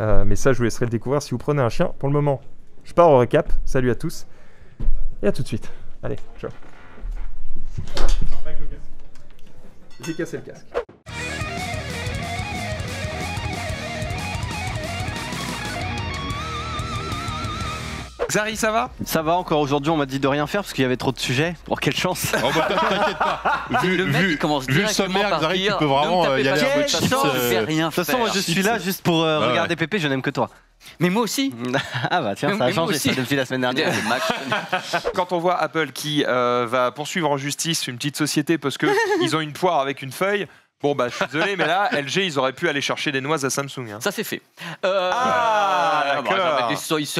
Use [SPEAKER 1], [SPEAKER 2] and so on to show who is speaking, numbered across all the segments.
[SPEAKER 1] Mais ça, je vous laisserai le découvrir si vous prenez un chien. Pour le moment, je pars au récap. Salut à tous. Et à tout de suite. Allez, ciao. J'ai cassé le casque.
[SPEAKER 2] Xari, ça va?
[SPEAKER 3] Ça va, encore aujourd'hui on m'a dit de rien faire parce qu'il y avait trop de sujets. Oh, quelle chance.
[SPEAKER 4] Oh bah t'inquiète pas.
[SPEAKER 3] Le mec il commence
[SPEAKER 4] Vu le sommaire, Xari, tu peux vraiment y aller un peu
[SPEAKER 3] De toute façon, moi je suis là juste pour regarder Pépé, je n'aime que toi.
[SPEAKER 2] Mais moi aussi.
[SPEAKER 3] Ah bah tiens, ça a changé ça depuis la semaine dernière.
[SPEAKER 2] Quand on voit Apple qui va poursuivre en justice une petite société parce qu'ils ont une poire avec une feuille, bon bah je suis désolé, mais là, LG, ils auraient pu aller chercher des noises à Samsung. Hein.
[SPEAKER 5] Ça c'est fait.
[SPEAKER 2] D'accord.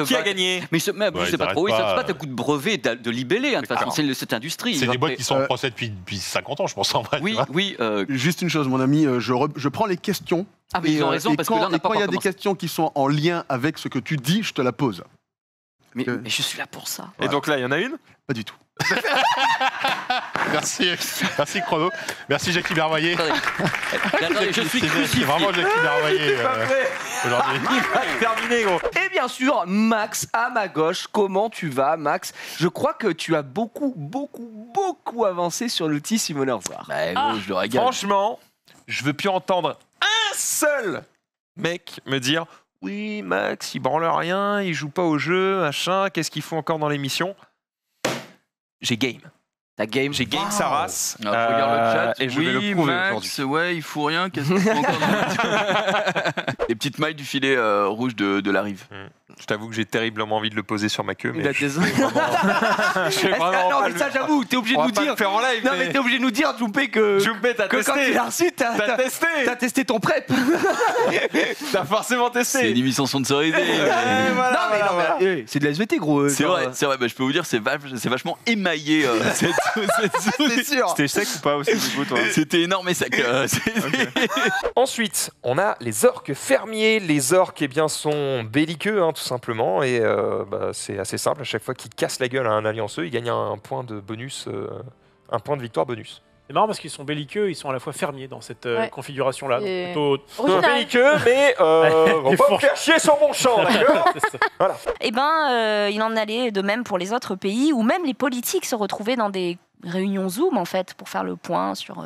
[SPEAKER 2] Qui a gagné?
[SPEAKER 5] Mais je sais pas trop, ils se battent à coup de brevet, de libellé, de toute façon, c'est cette industrie.
[SPEAKER 4] C'est des boîtes qui sont en procès depuis 50 ans, je pense en vrai.
[SPEAKER 5] Oui, oui.
[SPEAKER 6] Juste une chose, mon ami, je prends les questions.
[SPEAKER 5] Ah mais ils ont raison, parce que là on n'a pas
[SPEAKER 6] quand il y a des questions qui sont en lien avec ce que tu dis, je te la pose.
[SPEAKER 5] Mais je suis là pour ça.
[SPEAKER 2] Et donc là, il y en a une?
[SPEAKER 6] Pas du tout.
[SPEAKER 4] Merci Chrono. Merci Jackie Bervoyer.
[SPEAKER 5] Je suis crucifié.
[SPEAKER 4] Vraiment Jackie Bervoyer aujourd'hui.
[SPEAKER 2] Terminé, gros.
[SPEAKER 7] Et bien sûr, Max, à ma gauche, comment tu vas, Max? Je crois que tu as beaucoup avancé sur l'outil Simoner War.
[SPEAKER 5] Je le régale.
[SPEAKER 2] Franchement, je veux plus entendre un seul mec me dire oui, Max, il branle rien, il joue pas au jeu, machin, qu'est-ce qu'il faut encore dans l'émission? J'ai game.
[SPEAKER 7] Ta game?
[SPEAKER 2] J'ai game sa race.
[SPEAKER 5] Regarde le chat.
[SPEAKER 2] Et je vais le prouver
[SPEAKER 5] Max, ouais, il faut rien. Qu'est-ce qu'il faut encore Les petites mailles du filet rouge de la rive.
[SPEAKER 2] Je t'avoue que j'ai terriblement envie de le poser sur ma queue. Mais
[SPEAKER 7] Il a des...
[SPEAKER 2] non,
[SPEAKER 7] mais ça, j'avoue, t'es obligé de nous dire.
[SPEAKER 2] Faire en live,
[SPEAKER 7] non, mais t'es obligé de nous dire, Jumpé, que
[SPEAKER 2] t'as
[SPEAKER 7] quand
[SPEAKER 2] testé.
[SPEAKER 7] tu l'as reçu,
[SPEAKER 2] T'as testé.
[SPEAKER 7] T'as testé ton prep.
[SPEAKER 2] T'as forcément testé.
[SPEAKER 5] C'est une émission sponsorisée.
[SPEAKER 7] Non, mais c'est de la SVT, gros.
[SPEAKER 5] C'est vrai. Je peux vous dire, c'est vachement émaillé.
[SPEAKER 7] C'est sûr.
[SPEAKER 2] C'était sec ou pas aussi, du coup, toi?
[SPEAKER 5] C'était énorme et sec.
[SPEAKER 2] Ensuite, on a les orques fermiers. Les orques, eh bien, sont belliqueux, hein, tout simplement. Et c'est assez simple. À chaque fois qu'ils cassent la gueule à un allianceux, ils gagnent un point de bonus, un point de victoire bonus.
[SPEAKER 8] C'est marrant parce qu'ils sont belliqueux, ils sont à la fois fermiers dans cette configuration-là.
[SPEAKER 9] Et...
[SPEAKER 8] Plutôt
[SPEAKER 2] belliqueux, mais on va pas me faire chier sur mon champ, d'accord? Voilà.
[SPEAKER 9] Eh ben, il en allait de même pour les autres pays, où même les politiques se retrouvaient dans des réunions Zoom, en fait, pour faire le point sur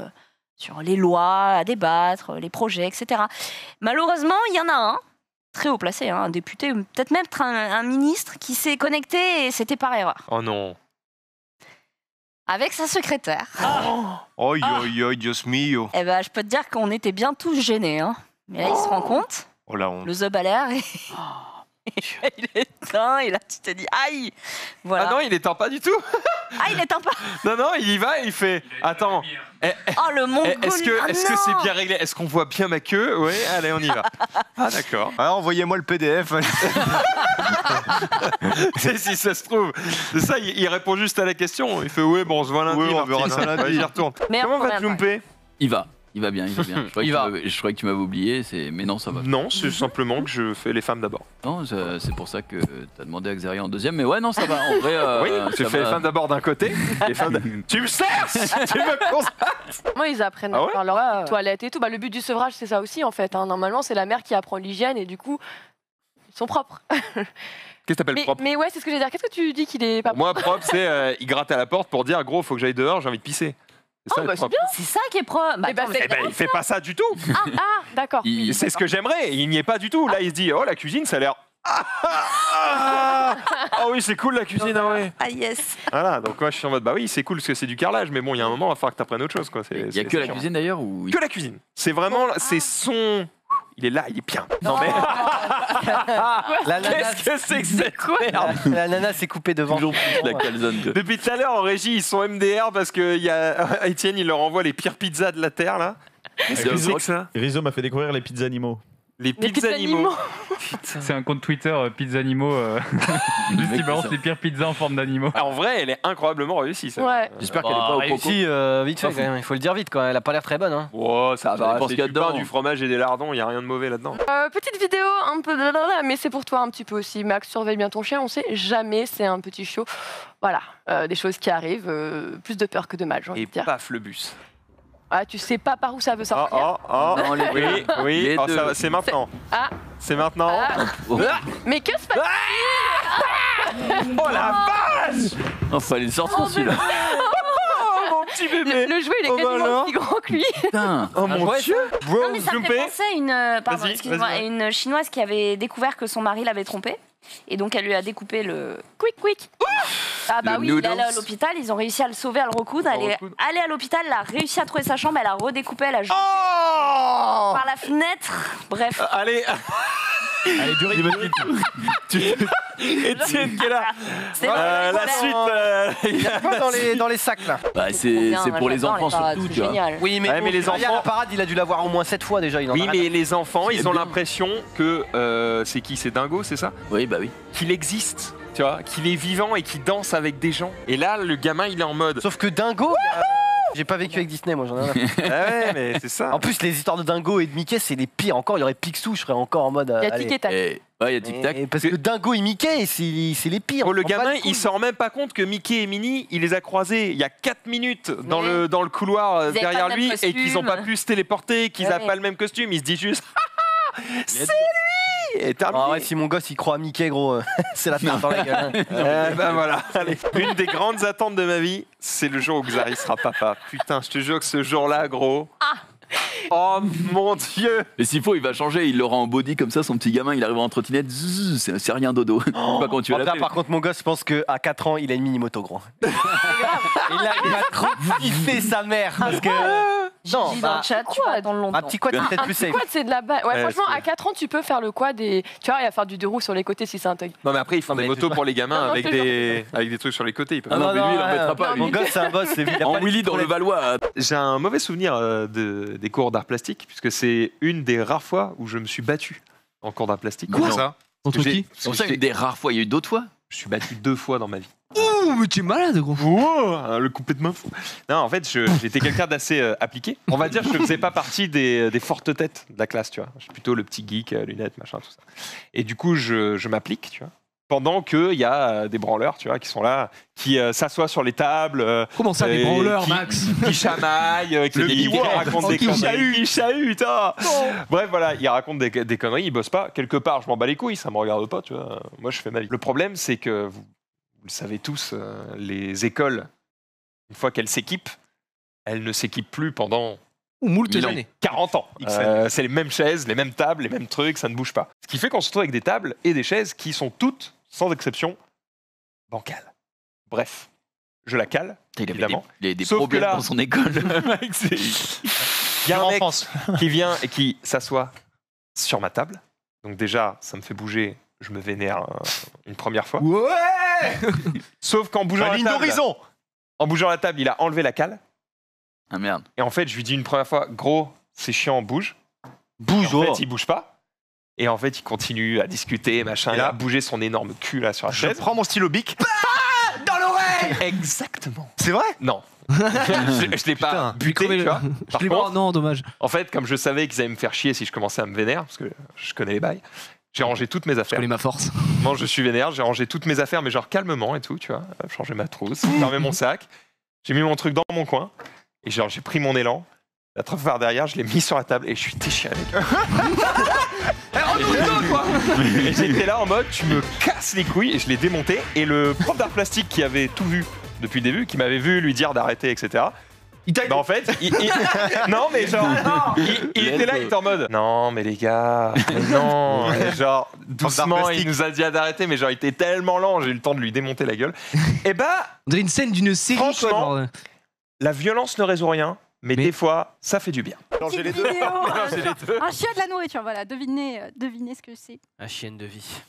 [SPEAKER 9] les lois à débattre, les projets, etc. Malheureusement, il y en a un, très haut placé, hein, un député, peut-être même un ministre, qui s'est connecté et c'était par erreur.
[SPEAKER 2] Oh non.
[SPEAKER 9] Avec sa secrétaire.
[SPEAKER 3] Oi, Dios mio.
[SPEAKER 9] Eh ben, je peux te dire qu'on était bien tous gênés. Hein. Mais là, il se rend compte,
[SPEAKER 3] Oh la honte.
[SPEAKER 9] le zub à l'air, et... il éteint, et là, tu te dis, aïe. Voilà.
[SPEAKER 2] Ah non, il éteint pas du tout.
[SPEAKER 9] Ah, il éteint pas.
[SPEAKER 2] Non, il y va et il fait... Attends.
[SPEAKER 9] Oh, le mongol.
[SPEAKER 2] Est-ce que c'est bien réglé? Est-ce qu'on voit bien ma queue? Oui, allez, on y va. Ah, d'accord.
[SPEAKER 3] Alors envoyez-moi le PDF.
[SPEAKER 2] Si ça se trouve. C'est ça, il répond juste à la question. Il fait oui, bon, on se voit lundi.
[SPEAKER 3] Oui, on verra ça lundi.
[SPEAKER 2] J'y retourne.
[SPEAKER 9] Mais
[SPEAKER 2] Comment va Jumpé?
[SPEAKER 5] Il va bien. Je croyais que tu m'avais oublié, mais non, ça va.
[SPEAKER 2] Non, c'est simplement que je fais les femmes d'abord.
[SPEAKER 5] Non, c'est pour ça que t'as demandé à Xari en deuxième, mais ouais, non, ça va. En vrai,
[SPEAKER 2] oui, je fais les femmes d'abord d'un côté. Tu me sers. Tu me consacres.
[SPEAKER 10] Moi, ils apprennent à faire leur toilette et tout. Le but du sevrage, c'est ça aussi, en fait. Hein. Normalement, c'est la mère qui apprend l'hygiène et du coup, ils sont propres.
[SPEAKER 2] Qu'est-ce que t'appelles propre?
[SPEAKER 10] Mais ouais, c'est ce que je veux dire. Qu'est-ce que tu dis qu'il est pas propre?
[SPEAKER 2] Moi, propre, c'est il gratte à la porte pour dire gros, faut que j'aille dehors, j'ai envie de pisser.
[SPEAKER 10] C'est bien.
[SPEAKER 9] C'est ça qui est propre.
[SPEAKER 2] Il fait pas ça du tout.
[SPEAKER 10] D'accord.
[SPEAKER 2] C'est ce que j'aimerais. Il n'y est pas du tout. Là, il se dit oh, la cuisine, ça a l'air. Ah oui, c'est cool la cuisine, ah ouais.
[SPEAKER 9] Ah yes.
[SPEAKER 2] Voilà, donc moi je suis en mode bah oui, c'est cool parce que c'est du carrelage, mais bon, il y a un moment, il va falloir que tu apprennes autre chose, quoi.
[SPEAKER 5] Il y a que la cuisine d'ailleurs ou
[SPEAKER 2] que la cuisine. C'est vraiment, c'est son. Il est là, il est bien. Non mais. Qu'est-ce que c'est que cette merde?
[SPEAKER 3] La nana s'est coupée devant.
[SPEAKER 5] La calzone.
[SPEAKER 2] Depuis tout à l'heure en régie, ils sont MDR parce que y a Étienne, il leur envoie les pires pizzas de la terre là. Qu'est-ce que c'est que ça?
[SPEAKER 11] Rizzo m'a fait découvrir les pizzas animaux.
[SPEAKER 2] Les pizzas animaux.
[SPEAKER 12] C'est un compte Twitter Pizza Animaux. Juste il balance les pires pizzas en forme d'animaux.
[SPEAKER 2] En vrai, elle est incroyablement réussie. Ça.
[SPEAKER 10] Ouais.
[SPEAKER 3] J'espère qu'elle est pas au coco.
[SPEAKER 7] Si, vite fait, quand même. Il faut le dire vite, quoi. Elle a pas l'air très bonne. Hein.
[SPEAKER 2] Oh, ça va.
[SPEAKER 5] C'est
[SPEAKER 2] Du pain, du fromage et des lardons, il y a rien de mauvais là-dedans.
[SPEAKER 10] Petite vidéo un peu mais c'est pour toi un petit peu aussi. Max, surveille bien ton chien. On sait jamais, c'est un petit chiot. Voilà, des choses qui arrivent. Plus de peur que de mal, j'ai envie de dire.
[SPEAKER 2] Paf, le bus.
[SPEAKER 10] Ah, tu sais pas par où ça veut sortir.
[SPEAKER 2] Oui, c'est maintenant. C'est maintenant.
[SPEAKER 10] Mais que se passe-t-il?
[SPEAKER 2] Oh la vache!
[SPEAKER 5] Oh, fallait le sortir celui-là.
[SPEAKER 2] Mon petit bébé.
[SPEAKER 10] Le jouet, il est quasiment aussi grand que lui.
[SPEAKER 5] Putain.
[SPEAKER 2] Oh mon Dieu.
[SPEAKER 9] Non, mais ça me fait penser à une, pardon,
[SPEAKER 2] Vas-y,
[SPEAKER 9] excuse-moi,
[SPEAKER 2] vas-y.
[SPEAKER 9] à une chinoise qui avait découvert que son mari l'avait trompée. Et donc elle lui a découpé le quick. Ah bah
[SPEAKER 5] Le
[SPEAKER 9] oui, il est
[SPEAKER 5] noodles.
[SPEAKER 9] allé à l'hôpital, ils ont réussi à le sauver, à le recoudre. Elle est allée à l'hôpital, elle a réussi à trouver sa chambre, elle a redécoupé, elle a jeté par la fenêtre. Bref.
[SPEAKER 2] Allez.
[SPEAKER 11] Allez, du rythme.
[SPEAKER 2] Étienne qui est là.
[SPEAKER 9] C'est
[SPEAKER 2] La suite.
[SPEAKER 3] Il y a quoi dans les sacs là?
[SPEAKER 5] Bah, c'est pour les enfants surtout, tu vois.
[SPEAKER 3] Oui, mais,
[SPEAKER 2] Ouais, mais les enfants-
[SPEAKER 3] la parade, il a dû l'avoir au moins 7 fois déjà. Il en
[SPEAKER 2] Oui,
[SPEAKER 3] a
[SPEAKER 2] mais les enfants, ils ont l'impression que c'est qui? C'est Dingo, c'est ça?
[SPEAKER 5] Oui, bah oui.
[SPEAKER 2] Qu'il existe, tu vois, qu'il est vivant et qu'il danse avec des gens. Et là, le gamin, il est en mode.
[SPEAKER 3] Sauf que Dingo, j'ai pas vécu avec Disney, moi j'en ai rien.
[SPEAKER 2] Ah ouais, mais c'est ça.
[SPEAKER 3] En plus, les histoires de Dingo et de Mickey, c'est les pires. Encore, il y aurait Picsou, je serais encore en mode.
[SPEAKER 10] Il y a Tic et Tac.
[SPEAKER 5] Ouais, il y a Tic Tac.
[SPEAKER 3] Parce que Dingo et Mickey, c'est les pires.
[SPEAKER 2] Oh, le
[SPEAKER 3] On s'en bat
[SPEAKER 2] gamin,
[SPEAKER 3] les couilles.
[SPEAKER 2] il se rend même pas compte que Mickey et Minnie, il les a croisés il y a 4 minutes dans le couloir
[SPEAKER 9] avaient
[SPEAKER 2] derrière
[SPEAKER 9] pas le
[SPEAKER 2] lui
[SPEAKER 9] même
[SPEAKER 2] et qu'ils ont pas
[SPEAKER 9] costume.
[SPEAKER 2] pu se téléporter, qu'ils
[SPEAKER 9] Ouais.
[SPEAKER 2] n'ont pas le même costume. Il se dit juste c'est lui et terminé.
[SPEAKER 3] Ah ouais, si mon gosse il croit à Mickey, gros, c'est la tarte dans la gueule. Hein.
[SPEAKER 2] Ben voilà. Allez. Une des grandes attentes de ma vie, c'est le jour où Xari sera papa. Putain, je te jure que ce jour-là, gros. Oh mon Dieu.
[SPEAKER 5] Et s'il faut, il va changer, il l'aura en body comme ça, son petit gamin, il arrive en trottinette, zzz, c'est rien dodo. Je sais pas comment tu vas
[SPEAKER 3] Là,
[SPEAKER 5] l'appeler.
[SPEAKER 3] par contre, mon gosse, je pense qu'à 4 ans, il a une mini-moto, gros. Et là, il va trop kiffer sa mère. Parce que. Non,
[SPEAKER 9] Dis dans le chat, tu vas attendre longtemps.
[SPEAKER 3] un petit quad, c'est peut-être plus safe.
[SPEAKER 10] Quad, c'est de la base. Ouais,
[SPEAKER 2] Ouais,
[SPEAKER 10] franchement,
[SPEAKER 2] c'est-
[SPEAKER 10] à 4 ans, tu peux faire le quad et tu vois, il va faire du 2 roues sur les côtés si c'est un thug.
[SPEAKER 2] Non mais après, ils font des motos pour les gamins
[SPEAKER 10] Non,
[SPEAKER 2] avec
[SPEAKER 10] je
[SPEAKER 2] des trucs sur les côtés. Ils peuvent-
[SPEAKER 5] Ah non, mais lui, il en mettra pas.
[SPEAKER 3] Mon
[SPEAKER 5] lui.
[SPEAKER 3] gosse, c'est un boss. Il a
[SPEAKER 5] En
[SPEAKER 3] pas les
[SPEAKER 5] Willy dans le
[SPEAKER 3] problèmes.
[SPEAKER 5] Valois.
[SPEAKER 2] J'ai un mauvais souvenir des cours d'art plastique, puisque c'est une des rares fois où je me suis battu en cours d'art plastique.
[SPEAKER 5] Quoi
[SPEAKER 2] ça
[SPEAKER 11] Contre qui?
[SPEAKER 5] C'est pour ça une des rares fois, il y a eu d'autres fois.
[SPEAKER 2] Je suis battu 2 fois dans ma vie.
[SPEAKER 11] Ouh, mais tu es malade, gros.
[SPEAKER 2] Wow, le complètement fou. Non, en fait, j'étais quelqu'un d'assez appliqué. On va dire que je ne faisais pas partie des fortes têtes de la classe, tu vois. Je suis plutôt le petit geek, lunettes, machin, tout ça. Et du coup, je m'applique, tu vois. Pendant qu'il y a des branleurs, tu vois, qui sont là, qui s'assoient sur les tables.
[SPEAKER 11] Comment ça, des
[SPEAKER 2] et
[SPEAKER 11] branleurs,
[SPEAKER 2] qui-
[SPEAKER 11] Max?
[SPEAKER 2] Qui chamaillent, qui racontent des conneries. Qui chahutent, ah. Bref, voilà, ils racontent des conneries, ils bossent pas. Quelque part, je m'en bats les couilles, ça me regarde pas, tu vois. Moi, je fais ma vie. Le problème, c'est que vous le savez tous, les écoles, une fois qu'elles s'équipent, elles ne s'équipent plus pendant
[SPEAKER 11] Ou moult
[SPEAKER 2] 1000 ans,
[SPEAKER 11] années.
[SPEAKER 2] 40 ans. C'est les mêmes chaises, les mêmes tables, les mêmes trucs, ça ne bouge pas. Ce qui fait qu'on se retrouve avec des tables et des chaises qui sont toutes, sans exception, bancales. Bref, je la cale,
[SPEAKER 5] Il avait
[SPEAKER 2] évidemment.
[SPEAKER 5] des
[SPEAKER 2] Sauf que
[SPEAKER 5] problèmes
[SPEAKER 2] là-
[SPEAKER 5] dans son école.
[SPEAKER 2] Il y a un mec qui vient et qui s'assoit sur ma table. Donc déjà, ça me fait bouger, je me vénère une première fois.
[SPEAKER 11] Ouais.
[SPEAKER 2] Sauf qu'en bougeant la
[SPEAKER 6] ligne
[SPEAKER 2] table,
[SPEAKER 6] d'horizon.
[SPEAKER 2] en bougeant la table, il a enlevé la cale.
[SPEAKER 5] Ah merde.
[SPEAKER 2] Et en fait, je lui dis une première fois, gros, c'est chiant, bouge.
[SPEAKER 3] Bouge,
[SPEAKER 2] En
[SPEAKER 3] oh.
[SPEAKER 2] fait, il bouge pas. Et en fait, il continue à discuter, machin,
[SPEAKER 6] Et
[SPEAKER 2] et
[SPEAKER 6] là
[SPEAKER 2] à bouger son énorme cul là sur la
[SPEAKER 6] Je
[SPEAKER 2] chaise.
[SPEAKER 6] prends mon stylo bic.
[SPEAKER 2] Dans l'oreille. Exactement.
[SPEAKER 6] C'est vrai?
[SPEAKER 2] Non. je l'ai pas buté, tu vois. Par contre,
[SPEAKER 11] Non, dommage.
[SPEAKER 2] en fait, comme je savais qu'ils allaient me faire chier si je commençais à me vénère, parce que je connais les bails, j'ai rangé toutes mes
[SPEAKER 11] Je
[SPEAKER 2] affaires.
[SPEAKER 11] connais ma force.
[SPEAKER 2] Moi, je suis vénère, j'ai rangé toutes mes affaires, mais genre calmement et tout, tu vois. Changé ma trousse, fermé mon sac, j'ai mis mon truc dans mon coin, et genre j'ai pris mon élan, la truffe par derrière, je l'ai mis sur la table, et je suis déchiré avec. Et j'étais là en mode, tu me casses les couilles, et je l'ai démonté, et le prof d'art plastique qui avait tout vu depuis le début, qui m'avait vu lui dire d'arrêter, etc. Bah en fait, non mais genre, il était là, il était en mode, non mais les gars, mais non, et genre doucement il nous a dit d'arrêter, mais genre il était tellement lent, j'ai eu le temps de lui démonter la gueule. Et bah,
[SPEAKER 11] On dirait une scène d'une série, quoi.
[SPEAKER 2] franchement,
[SPEAKER 11] genre.
[SPEAKER 2] la violence ne résout rien, mais des fois ça fait du bien.
[SPEAKER 6] Changer les deux.
[SPEAKER 2] Mélanger les deux.
[SPEAKER 13] Un chien de la nourriture, voilà, devinez ce que c'est.
[SPEAKER 3] La chienne de vie.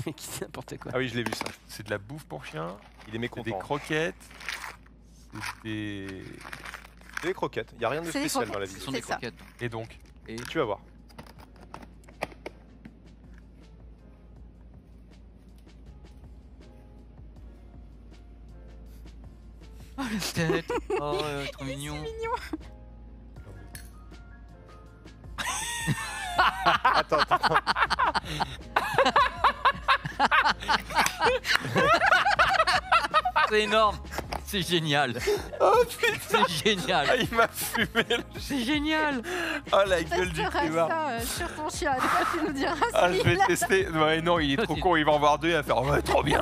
[SPEAKER 3] Mais qui dit n'importe quoi.
[SPEAKER 6] Ah oui, je l'ai vu ça.
[SPEAKER 2] C'est de la bouffe pour chien,
[SPEAKER 6] Il est mécontent.
[SPEAKER 2] des croquettes, des...
[SPEAKER 6] C'est des croquettes. Il n'y a rien de
[SPEAKER 13] C'est des
[SPEAKER 6] spécial dans la
[SPEAKER 13] croquettes.
[SPEAKER 6] vie.
[SPEAKER 5] Ce sont des
[SPEAKER 13] C'est ça.
[SPEAKER 5] croquettes.
[SPEAKER 2] Et donc
[SPEAKER 6] Tu vas voir.
[SPEAKER 5] Oh la tête. Oh, trop mignon.
[SPEAKER 6] Attends.
[SPEAKER 5] C'est énorme. C'est génial.
[SPEAKER 2] Oh putain,
[SPEAKER 5] C'est génial.
[SPEAKER 2] il m'a fumé.
[SPEAKER 5] C'est génial.
[SPEAKER 2] Oh la gueule du
[SPEAKER 13] Testeras
[SPEAKER 2] climat.
[SPEAKER 13] ça sur ton chien. Des fois, tu nous diras
[SPEAKER 2] Ah,
[SPEAKER 13] si
[SPEAKER 2] je vais
[SPEAKER 13] il a-
[SPEAKER 2] tester. Ouais, non, il est trop con, il va en voir deux, il va faire ouais, trop bien.